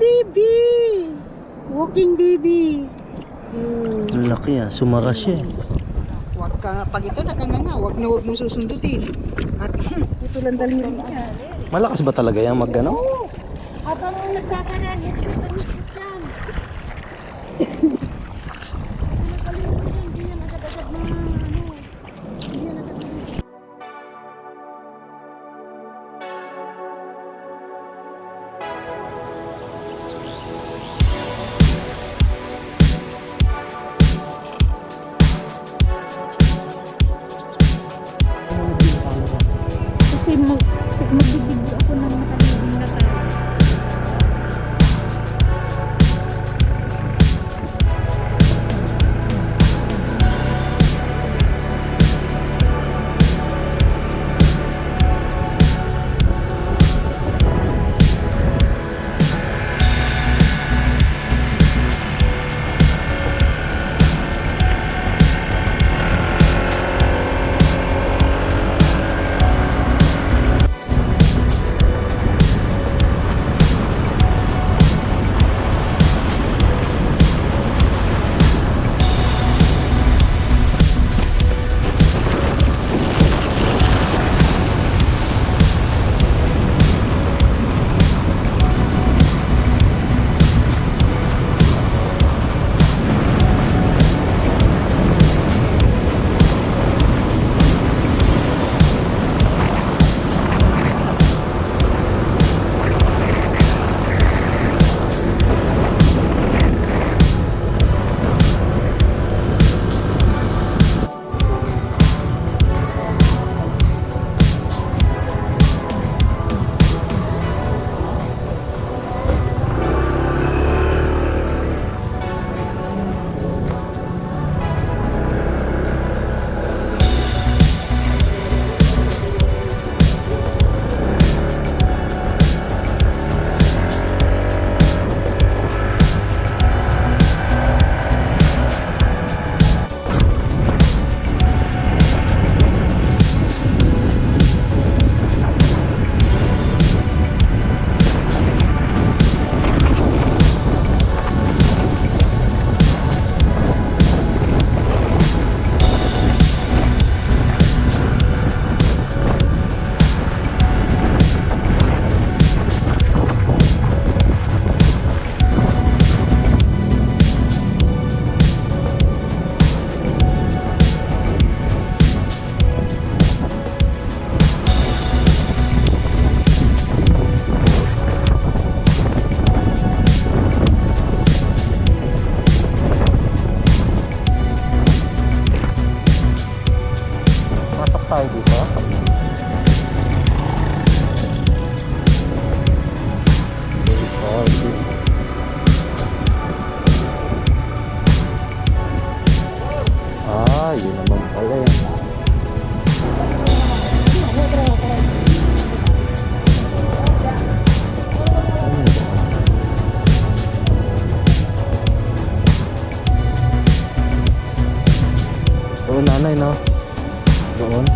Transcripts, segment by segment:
baby! Walking baby! Ang laki ah, sumara siya eh. Huwag ka, pag ito nakanganga, huwag na huwag mong susundutin. At ito lang daliri niya. Malakas ba talaga yan mag-ano? Oo! Habang nagsakaran, ito lang. Hindi yan agad-agad na ano. Hindi yan agad-agad. Kasi magbibigyo ako ng nakabibig na tayo. Tayo dito. Ah, yun naman pala yan. Doon nanay no? Doon.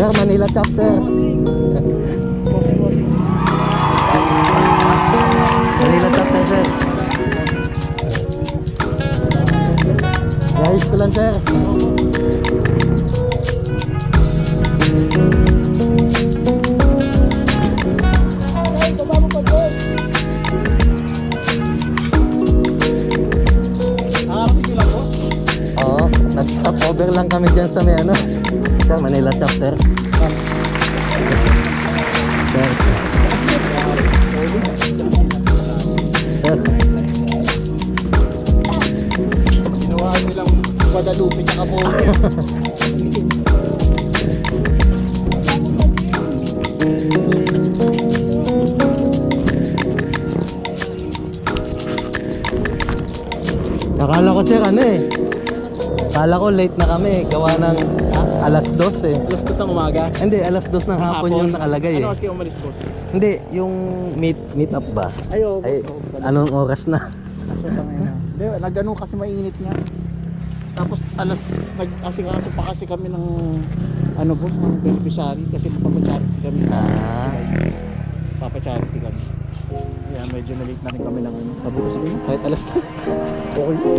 Sir, Manila chapter. Bossing. Manila chapter, sir. Guys ko lang, sir. Oo, nag-stop over lang kami dyan sa may ano. Sir, Manila chapter. Sir. Sir. Ginawa nilang Guadalupe tsaka po. Akala ko, sir, ano eh. Akala ko late na kami. Gawa ng alas 2 eh. Alas 2 ng umaga. Hindi, alas 2 ng hapon yung nakalagay eh. Ano oras kayo umalis, boss? Hindi, yung meet up ba? Ayo, Ay, anong oras na? Kaso tangay na. Hindi, nag-ano kasi mainit nga. Tapos nag-asikaso pa kasi kami ng ano boss, ng beneficiary kasi papacharity kami sa papacharity kami. Kaya medyo na-late na rin kami ng ano. Sabi ko sabihin, kahit alas 2. Okay po.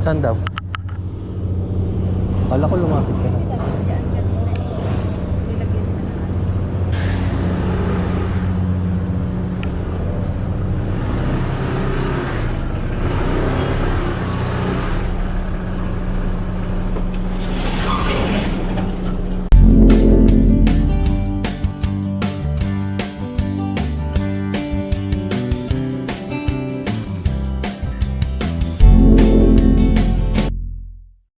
Saan daw? Kala ko lumapit ka na.